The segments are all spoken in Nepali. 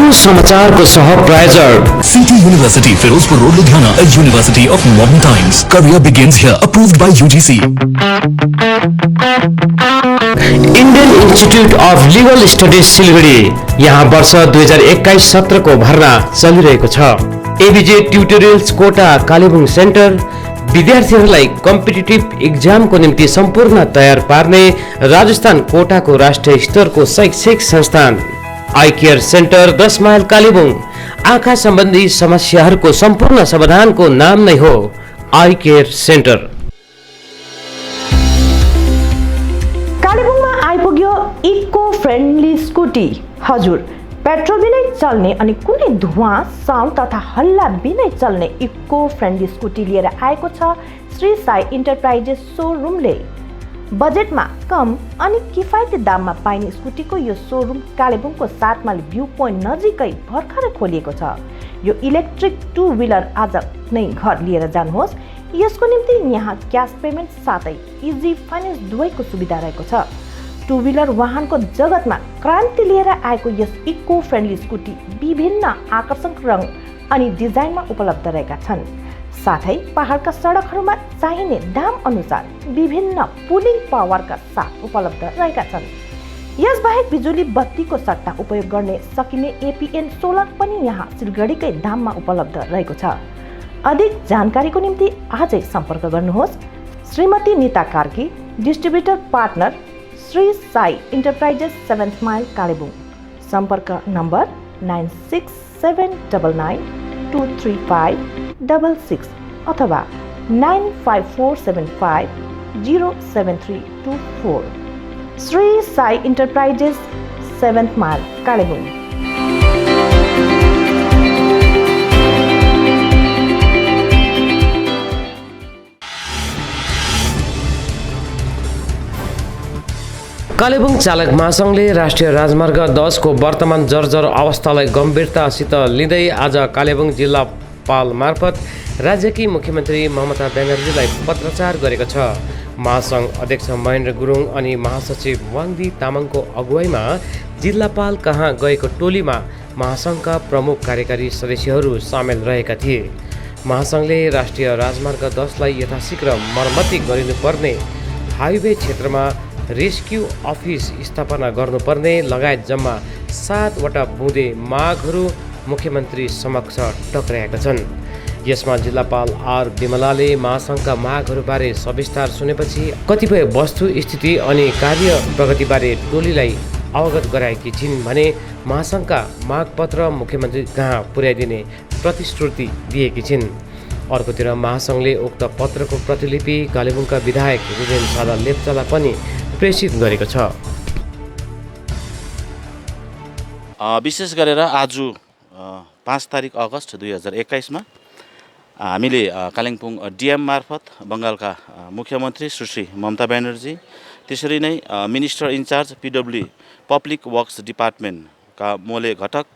यो समाचारको सह प्रायोजक City University, Firozpur Road, Ludhiana, a university of modern times. Career begins here. Approved by UGC. Indian Institute of legal studies Siliguri, यहाँ वर्ष 2021-17 को भर्ना चलिरहेको छ। ABJ tutorials Kota Kalimpong centre विद्यार्थीहरूलाई कम्पिटिटिभ एक्जामको निम्ति सम्पूर्ण तयार पार्ने राजस्थान कोटाको राष्ट्रिय स्तरको शैक्षिक संस्थान। I care centre 10 mile Kalimpong, आँखा सम्बन्धी समस्याहरूको सम्पूर्ण समाधानको नाम नै हो आई केयर सेन्टर। कालेबुङमा आइपुग्यो इको फ्रेन्डली स्कुटी। हजुर, पेट्रोल बिनै चल्ने अनि कुनै धुवा साउन्ड तथा हल्ला बिनै चल्ने इको फ्रेन्डली स्कुटी लिएर आएको छ श्री साई इन्टरप्राइजेस सोरुमले। बजेटमा कम अनि किफायती दाममा पाइने स्कुटीको यो सोरुम कालेबुङको 7 माइल भ्यू पोइन्ट नजिकै भर्खरै खोलिएको छ। यो इलेक्ट्रिक 2 व्हीलर आज नै घर लिएर जानुहोस्। यसको निम्ति यहाँ क्यास पेमेन्ट साथै इजी फाइनेन्स दुवैको सुविधा रहेको छ। 2 व्हीलर वाहनको जगतमा क्रान्ति लिएर आएको यस इको फ्रेन्डली स्कुटी विभिन्न आकर्षक रङ अनि डिजाइनमा उपलब्ध रहेका छन्। साथै पहाडका सडकहरूमा चाहिने दाम अनुसार विभिन्न पुलिङ पावरका साथ उपलब्ध रहेका छन्। यसबाहेक बिजुली बत्तीको सट्टा उपयोग गर्ने सकिने एपीएन सोलर पनि यहाँ सिलगढीकै दाममा उपलब्ध रहेको छ। अधिक जानकारीको निम्ति आजै सम्पर्क गर्नुहोस्। Shrimati Nita Karki, distributor partner, Shri Sai enterprises 7 mile Kalimpong. सम्पर्क नम्बर 9679292356 अथवा 9547507324। Shri Sai enterprises 7 mile Kalimpong. कालेबुङ चालक महासङ्घले राष्ट्रिय राजमार्ग 10 को वर्तमान जर्जर अवस्थालाई गम्भीरतासित लिँदै आज कालेबुङ जिल्लापाल मार्फत राज्यकी मुख्यमन्त्री ममता ब्यानर्जीलाई पत्रचार गरेको छ। महासङ्घ अध्यक्ष महेन्द्र गुरुङ अनि महासचिव वाङदी तामाङको अगुवाईमा जिल्लापाल कहाँ गएको टोलीमा महासङ्घका प्रमुख कार्यकारी सदस्यहरू सामेल रहेका थिए। महासङ्घले राष्ट्रिय राजमार्ग 10लाई यथाशीघ्र मर्मती गरिनुपर्ने, हाइवे क्षेत्रमा रेस्क्यु अफिस स्थापना गर्नुपर्ने लगायत जम्मा 7 वटा बुँदे मागहरू मुख्यमन्त्री समक्ष टक्राएका छन्। यसमा जिल्लापाल आर विमलाले महासङ्घका मागहरूबारे सविस्तार सुनेपछि कतिपय वस्तुस्थिति अनि कार्य प्रगतिबारे टोलीलाई अवगत गराएकी छिन् भने महासङ्घका मागपत्र मुख्यमन्त्री कहाँ पुर्याइदिने प्रतिश्रुति दिएकी छिन्। अर्कोतिर महासङ्घले उक्त पत्रको प्रतिलिपि कालेबुङका विधायक रुदेन सादा लेप्चालाई पनि प्रेषित गरेको छ। विशेष गरेर आज 5 तारिक अगस्त 2021 मा हामीले कालिम्पोङ डिएम मार्फत बङ्गालका मुख्यमन्त्री सुश्री ममता ब्यानर्जी, त्यसरी नै minister incharge PWD public works डिपार्टमेन्टका मोले घटक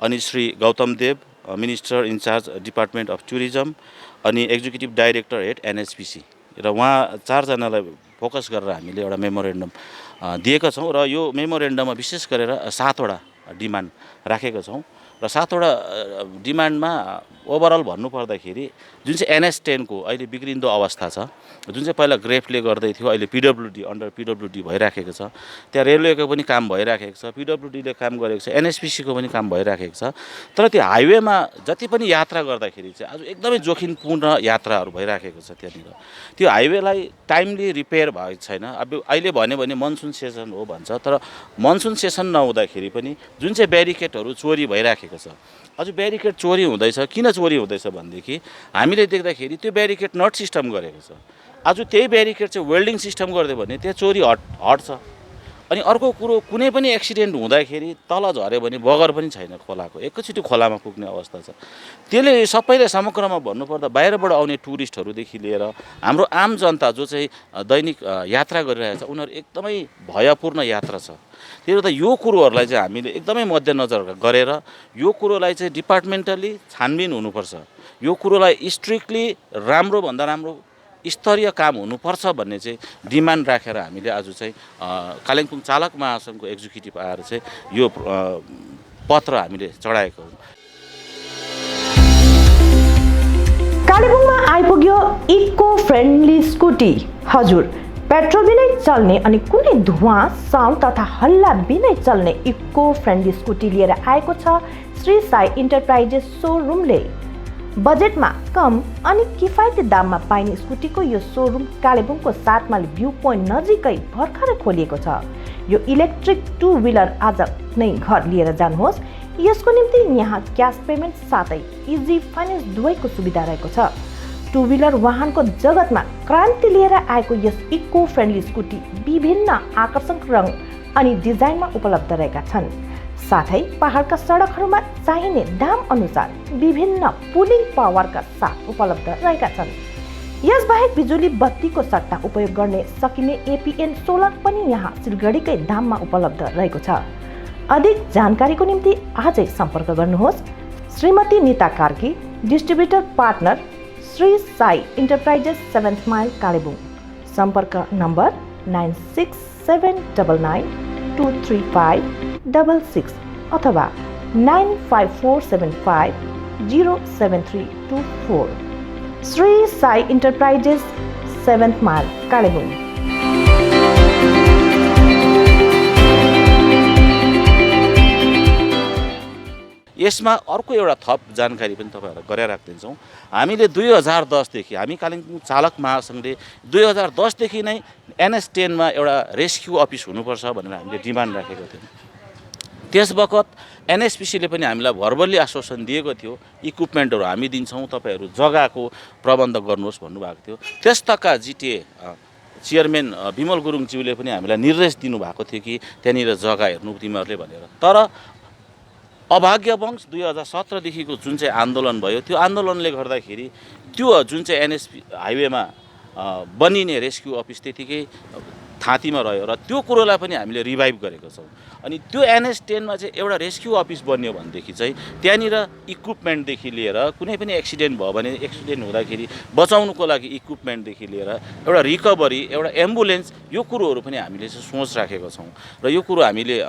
अनि Shri Gautam Deb, minister incharge department of tourism अनि एक्जिक्युटिभ डाइरेक्टर हेड एनएचपिसी र उहाँ 4 जनालाई फोकस गरेर हामीले एउटा मेमोरेन्डम दिएका छौँ र यो मेमोरेन्डममा विशेष गरेर 7 वटा डिमान्ड राखेका छौँ र 7 वटा डिमान्डमा ओभरअल भन्नुपर्दाखेरि जुन चाहिँ NH10 को अहिले बिग्रिन्दो अवस्था छ, जुन चाहिँ पहिला ग्रेफले गर्दै थियो अहिले पिडब्ल्युडी अन्डर पिडब्ल्युडी भइराखेको छ, त्यहाँ रेलवेको पनि काम भइराखेको छ, पिडब्ल्युडीले काम गरेको छ, एनएचपिसीको पनि काम भइराखेको छ। तर त्यो हाइवेमा जति पनि यात्रा गर्दाखेरि चाहिँ आज एकदमै जोखिमपूर्ण यात्राहरू भइराखेको छ। त्यहाँनिर त्यो हाइवेलाई टाइमली रिपेयर भएको छैन। अब अहिले भन्यो भने मनसुन सेसन हो भन्छ, तर मनसुन सेसन नहुँदाखेरि पनि जुन चाहिँ ब्यारिकेडहरू चोरी भइराखेको छ, आज ब्यारिकेड चोरी हुँदैछ। किन चोरी हुँदैछ भनेदेखि हामीले देख्दाखेरि त्यो ब्यारिकेड नट सिस्टम गरेको छ। आज त्यही ब्यारिकेड चाहिँ वेल्डिङ सिस्टम गरिदियो भने त्यो चोरी हट्छ। अनि अर्को कुरो, कुनै पनि एक्सिडेन्ट हुँदाखेरि तल झऱ्यो भने बगर पनि छैन खोलाको, एकैचोटि खोलामा पुग्ने अवस्था छ। त्यसले सबैले समग्रमा भन्नुपर्दा बाहिरबाट आउने टुरिस्टहरूदेखि लिएर हाम्रो आम जनता जो चाहिँ दैनिक यात्रा गरिरहेको छ उनीहरू एकदमै भयपूर्ण यात्रा छ। त्यसले गर्दा यो कुरोहरूलाई चाहिँ हामीले एकदमै मध्यनजर गरेर यो कुरोलाई चाहिँ डिपार्टमेन्टली छानबिन हुनुपर्छ। यो कुरोलाई स्ट्रिक्टली राम्रो भन्दा राम्रो स्तरीय काम हुनुपर्छ भन्ने चाहिँ डिमान्ड राखेर हामीले आज चाहिँ कालिम्पोङ चालक महासङ्घको एक्जिक्युटिभ आएर चाहिँ यो पत्र हामीले चढाएको हौँ। कालेबुङमा आइपुग्यो इको फ्रेन्डली स्कुटी। हजुर, पेट्रोल बिनै चल्ने अनि कुनै धुवा साउन्ड तथा हल्ला बिनै चल्ने इको फ्रेन्डली स्कुटी लिएर आएको छ श्री साई इन्टरप्राइजेस सोरुमले। बजेटमा कम अनि किफायती दाममा पाइने स्कुटीको यो सोरुम कालेबुङको 7 माइल भ्यू पोइन्ट नजिकै भर्खरै खोलिएको छ। यो इलेक्ट्रिक 2 व्हिलर आज नै घर लिएर जानुहोस्। यसको निम्ति यहाँ क्यास पेमेन्ट साथै इजी फाइनेन्स दुवैको सुविधा रहेको छ। 2 व्हिलर वाहनको जगतमा क्रान्ति लिएर आएको यस इको फ्रेन्डली स्कुटी विभिन्न आकर्षक रङ अनि डिजाइनमा उपलब्ध रहेका छन्। साथै पहाडका सडकहरूमा चाहिने दाम अनुसार विभिन्न पुलिङ पावरका साथ उपलब्ध रहेका छन्। यसबाहेक बिजुली बत्तीको सट्टा उपयोग गर्ने सकिने एपीएन सोलर पनि यहाँ सिलगढीकै दाममा उपलब्ध रहेको छ। अधिक जानकारीको निम्ति आजै सम्पर्क गर्नुहोस्। Shrimati Nita Karki, distributor partner, Shri Sai enterprises 7 mile Kalimpong. सम्पर्क नम्बर 9679923566 अथवा 954750734। Shri Sai enterprises 7 mile Kalimpong. यसमा अर्को एउटा थप जानकारी पनि तपाईँहरूलाई गराइराखिदिन्छौँ। हामीले 2010 देखि हामी कालिम्पोङ चालक महासङ्घले 2010 देखि नै NS10 मा एउटा रेस्क्यु अफिस हुनुपर्छ भनेर हामीले डिमान्ड राखेको थियौँ। त्यस बखत NSPCले पनि हामीलाई भर्बल्ली आश्वासन दिएको थियो, इक्विपमेन्टहरू हामी दिन्छौँ, तपाईँहरू जग्गाको प्रबन्ध गर्नुहोस् भन्नुभएको थियो। त्यसतका जिटिए चेयरम्यान विमल गुरुङज्यूले पनि हामीलाई निर्देश दिनुभएको थियो कि त्यहाँनिर जग्गा हेर्नु तिमीहरूले भनेर। तर अभाग्यवश 2017 देखिको जुन चाहिँ आन्दोलन भयो, त्यो आन्दोलनले गर्दाखेरि त्यो जुन चाहिँ NSP हाइवेमा बनिने रेस्क्यु अफिस त्यतिकै थाँतीमा रह्यो र त्यो कुरोलाई पनि हामीले रिभाइभ गरेको छौँ। अनि त्यो NS10 मा चाहिँ एउटा रेस्क्यु अफिस बन्यो भनेदेखि चाहिँ त्यहाँनिर इक्विपमेन्टदेखि लिएर कुनै पनि एक्सिडेन्ट भयो भने एक्सिडेन्ट हुँदाखेरि बचाउनुको लागि इक्विपमेन्टदेखि लिएर एउटा रिकभरी, एउटा एम्बुलेन्स, यो कुरोहरू पनि हामीले चाहिँ सोच राखेको छौँ र यो कुरो हामीले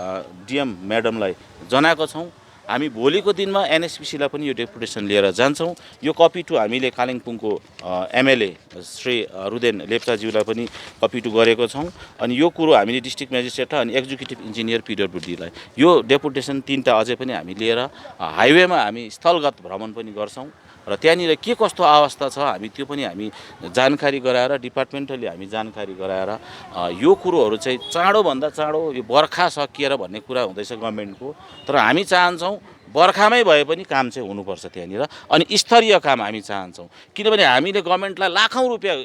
DM म्याडमलाई जनाएको छौँ। हामी भोलिको दिनमा NSPCलाई पनि यो डेपुटेसन लिएर जान्छौँ। यो कपी टु हामीले कालिम्पोङको MLA श्री रुदेन लेप्चाज्यूलाई पनि कपी टु गरेको छौँ। अनि यो कुरो हामीले डिस्ट्रिक्ट म्याजिस्ट्रेट अनि एक्जिक्युटिभ इन्जिनियर PWDलाई यो डेपुटेसन 3टा अझै पनि हामी लिएर हाइवेमा हामी स्थलगत भ्रमण पनि गर्छौँ र त्यहाँनिर के कस्तो अवस्था छ हामी त्यो पनि हामी जानकारी गराएर डिपार्टमेन्टली हामी जानकारी गराएर यो कुरोहरू चाहिँ चाँडोभन्दा चाँडो यो बर्खा सकिएर भन्ने कुरा हुँदैछ गभर्मेन्टको। तर हामी चाहन्छौँ बर्खामै भए पनि काम चाहिँ हुनुपर्छ त्यहाँनिर, अनि स्तरीय काम हामी चाहन्छौँ। किनभने हामीले गभर्मेन्टलाई लाखौँ रुपियाँ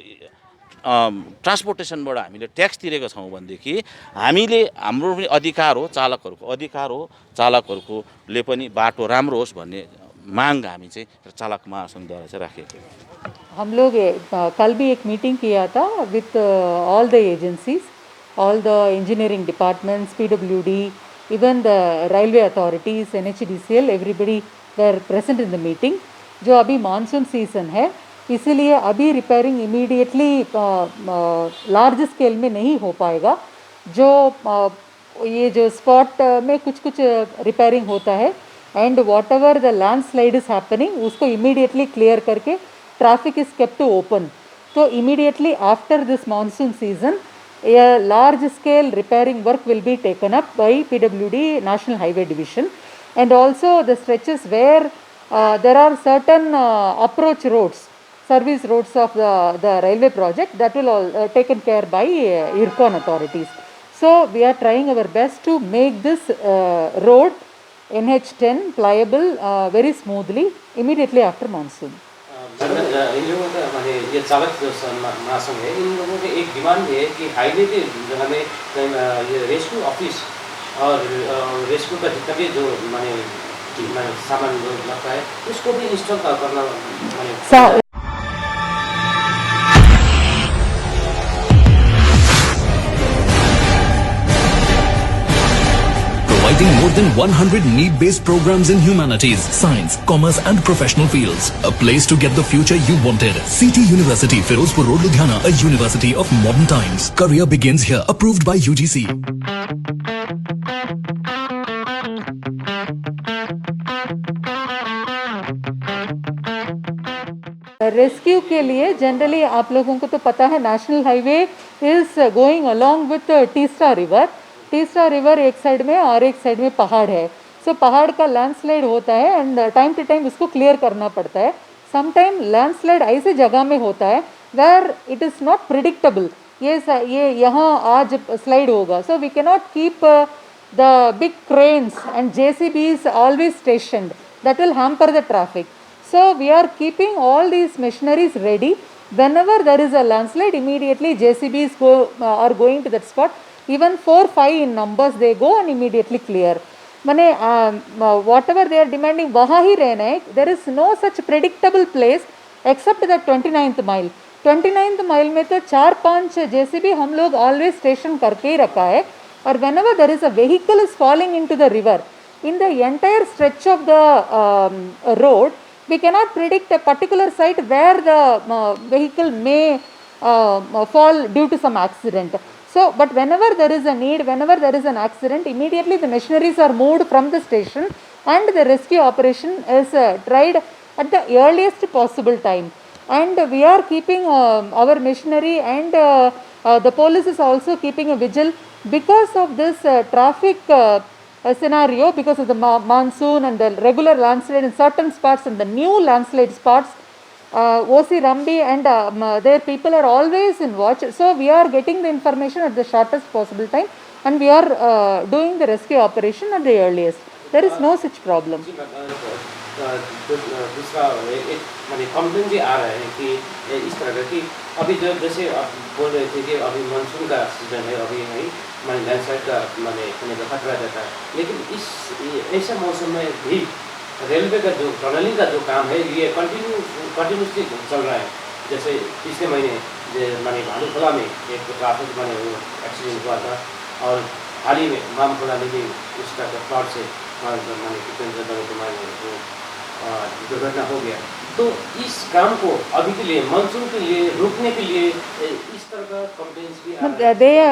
ट्रान्सपोर्टेसनबाट हामीले ट्याक्स तिरेको छौँ भनेदेखि हामीले हाम्रो पनि अधिकार हो, चालकहरूको अधिकार हो, चालकहरूकोले पनि बाटो राम्रो होस् भन्ने मांग हामी चाहिँ चालक महासंघद्वारा चाहिँ राखेको। हम लोग कल भी एक मीटिंग किया था with all the agencies, all the engineering departments, PWD, even the railway authorities, NHDCL, everybody were present in the meeting. जो अभी मानसून सीजन है इसीलिए अभी रिपेयरिंग इमीडिएटली लार्ज स्केल में नहीं हो पाएगा। जो ये जो स्पॉट में कुछ कुछ रिपेयरिंग होता है and what ever the landslide is happening उसको इमीडिएटली क्लियर करके ट्रैफिक इज केप्ट ओपन। तो immediately after this monsoon season a large scale repairing work will be taken up by PWD National Highway Division, and also the stretches where there are certain approach roads, service roads of the railway project, that will all taken care by IRCON authorities. So we are trying our best to make this road NH10 pliable very smoothly immediately after monsoon. In लोगों का माने ये चालक जो महासंघ है, इन लोगों की एक डिमांड है कि हाईवे के जगह में ये रेस्क्यू ऑफिस और रेस्क्यू का जितना भी जो माने सामान जो लगता है उसको भी इंस्टॉल करना माने Providing more than 100 need-based programs in humanities, science, commerce and professional fields. A place to get the future you wanted. CT University, Firozpur Road, Ludhiana, a university of modern times. Career begins here. Approved by UGC. Rescue के लिए जनरली आप लोगों को तो पता है national highway is going along with Teesta river. Teesta river एक साइड में और एक साइड में पहाड़ है. सो पहाड़ का लैंडस्लाइड होता है एंड टाइम टू टाइम उसको क्लियर करना पड़ता है. समटाइम लैंडस्लाइड ऐसे जगह में होता है where it is not predictable. ये यहाँ आज स्लाइड होगा. So we cannot keep the big cranes and JCBs always stationed. That will hamper the traffic. So we are keeping all these machineries ready. Whenever there is a landslide, immediately JCBs are going to that spot. Even 4-5 in numbers they go and immediately clear. Mane whatever they are demanding वहाँ ही रहना है. There is no such predictable place except that 29th mile. 29th mile में तो 4-5 JCB हम लोग always station करके ही रखा है. Or whenever there is a vehicle is falling into the river, in the entire stretch of the road, we cannot predict a particular site where the vehicle may fall due to some accident. So, but whenever there is a need, whenever there is an accident, immediately the machineries are moved from the station and the rescue operation is tried at the earliest possible time. And we are keeping our machinery and the police is also keeping a vigil. Because of this traffic scenario, because of the monsoon and the regular landslide in certain spots and the new landslide spots, OC Rambi and their people are always in watch. So we are getting the information at the shortest possible time and we are doing the rescue operation at the earliest. There is no such problem. दूसरा एक माने कंप्लेन भी आ रहा है कि इस तरह का कि अभी जो जैसे आप बोल रहे थे कि अभी मानसून का सीजन है अभी है माने लैंडस्लाइड का माने होने का खतरा रहता है. लेकिन इस ऐसे मौसम में भी रेलवे का जो टनलिंग का जो काम है ये कंटिन्यूसली चल रहा है. जैसे पिछले महीने माने भालूखोला में एक ट्रैफिक माने एक्सीडेंट हुआ था और हाल ही में मामखोला में भी उसका फ्लड से माने कितने दुर्घटना हो गया. तो इस काम को अभी के लिए मानसून के लिए रोकने के लिए इस तरह का कंप्लेंट्स भी आ रहे हैं.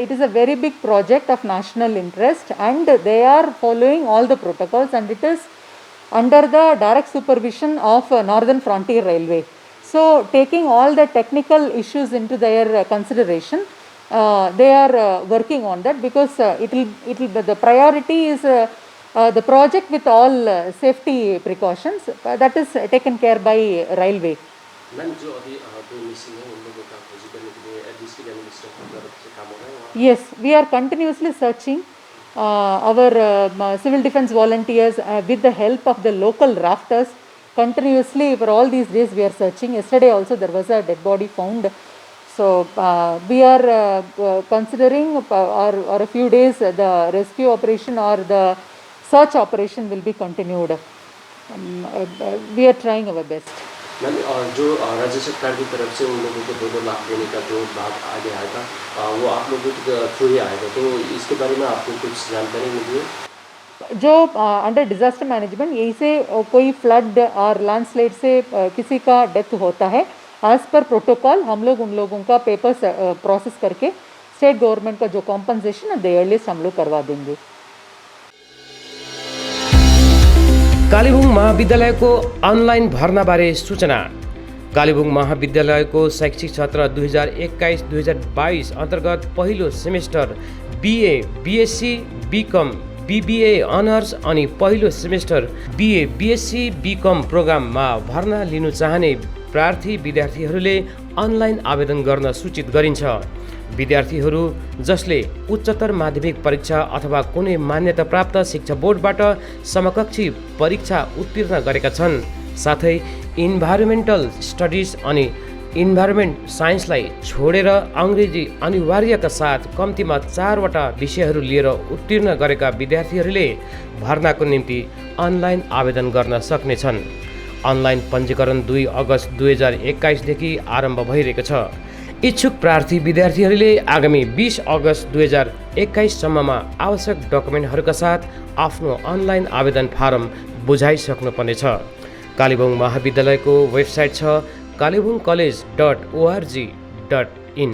It is a very big project of national interest and they are following all the protocols and it is under the direct supervision of Northern Frontier Railway. So taking all the technical issues into their consideration, they are working on that because the priority is the project with all safety precautions that is taken care by railway. Ma'am जो अभी दो मिसिंग है उन लोगों का खोज करने के लिए डिस्ट्रिक्ट एडमिनिस्ट्रेशन की तरफ से काम हो रहा है. Yes, we are continuously searching. Our civil defense volunteers with the help of the local rafters continuously for all these days we are searching. Yesterday also there was a dead body found. So we are considering or a few days the rescue operation or the search operation will be continued. We are trying our best. Ma'am जो राज्य सरकार की तरफ से उन लोगों को 2 लाख देने का जो बात आगे आएगा वो आप लोगों के थ्रू ही आएगा. तो इसके बारे में आपको कुछ जानकारी मिली है? जो अंडर डिज़ास्टर मैनेजमेंट यही से कोई फ्लड और लैंडस्लाइड से किसी का डेथ होता है एज पर प्रोटोकॉल हम लोग उन लोगों का पेपर्स प्रोसेस करके स्टेट गवर्नमेंट का जो कॉम्पनसेशन है द अर्लीस्ट हम लोग करवा देंगे. कालेबुङ महाविद्यालयको अनलाइन भर्नाबारे सूचना. कालेबुङ महाविद्यालयको शैक्षिक सत्र 2021-2022 अन्तर्गत पहिलो semester BA, BSc, BCom, BBA honours अनि पहिलो सेमेस्टर BA, BSc, BCom प्रोग्राममा भर्ना लिनु चाहने प्रार्थी विद्यार्थीहरूले अनलाइन आवेदन गर्न सूचित गरिन्छ. विद्यार्थीहरू जसले उच्चतर माध्यमिक परीक्षा अथवा कुनै मान्यता प्राप्त शिक्षा बोर्डबाट समकक्षी परीक्षा उत्तीर्ण गरेका छन् साथै इन्भाइरोमेन्टल स्टडिज अनि इन्भाइरोमेन्ट साइन्सलाई छोडेर अङ्ग्रेजी अनिवार्यका साथ कम्तीमा 4 वटा विषयहरू लिएर उत्तीर्ण गरेका विद्यार्थीहरूले भर्नाको निम्ति अनलाइन आवेदन गर्न सक्नेछन्. अनलाइन पञ्जीकरण 2 अगस्त 2021 देखि आरम्भ भइरहेको छ. इच्छुक प्रार्थी विद्यार्थीहरूले आगामी 20 अगस्त 2021 सम्ममा आवश्यक डकुमेन्टहरूका साथ आफ्नो अनलाइन आवेदन फारम बुझाइसक्नुपर्नेछ. कालेबुङ महाविद्यालयको वेबसाइट छ kalebungcollege.org.in.